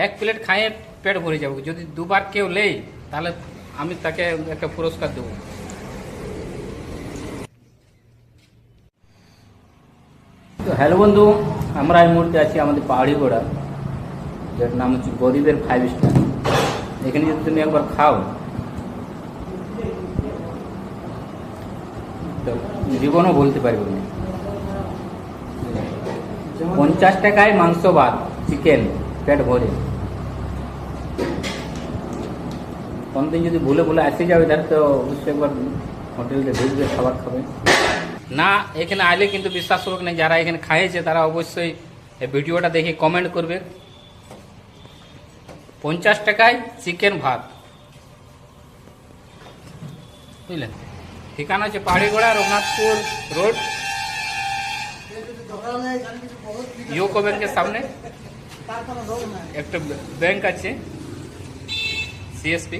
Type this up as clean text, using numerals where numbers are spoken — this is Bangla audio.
এক প্লেট খাইয়ে পেট ভরে যাবো। যদি দুবার কেউ লেই তাহলে আমি তাকে একটা পুরস্কার দেবো। তো হ্যালো বন্ধু, আমরা এই মুহূর্তে আছি আমাদের পাহাড়ি ঘোড়া, যার নাম হচ্ছে গরিবের 5 স্টার। এখানে যদি তুমি একবার খাও তো জীবনও বলতে পারবে না। 50 টাকায় মাংস ভাত, চিকেন, পেট ভরে। কোনদিন যদি ভুলে ভুলে আসে যাবে তাহলে তো অবশ্যই একবার হোটেলকে ঢুকবে, খাবার খাবে না। এখানে আইলে কিন্তু বিশ্বাস করবে না, যারা এখানে খাইয়েছে তারা অবশ্যই এই ভিডিওটা দেখে কমেন্ট করবে। 50 টাকায় চিকেন ভাত, বুঝলেন? ঠিকানা হচ্ছে পাহাড়ি ঘোড়া, রঘুনাথপুর রোড, ইউকো ব্যাংকের সামনে একটা ব্যাংক আছে, সিএসপি।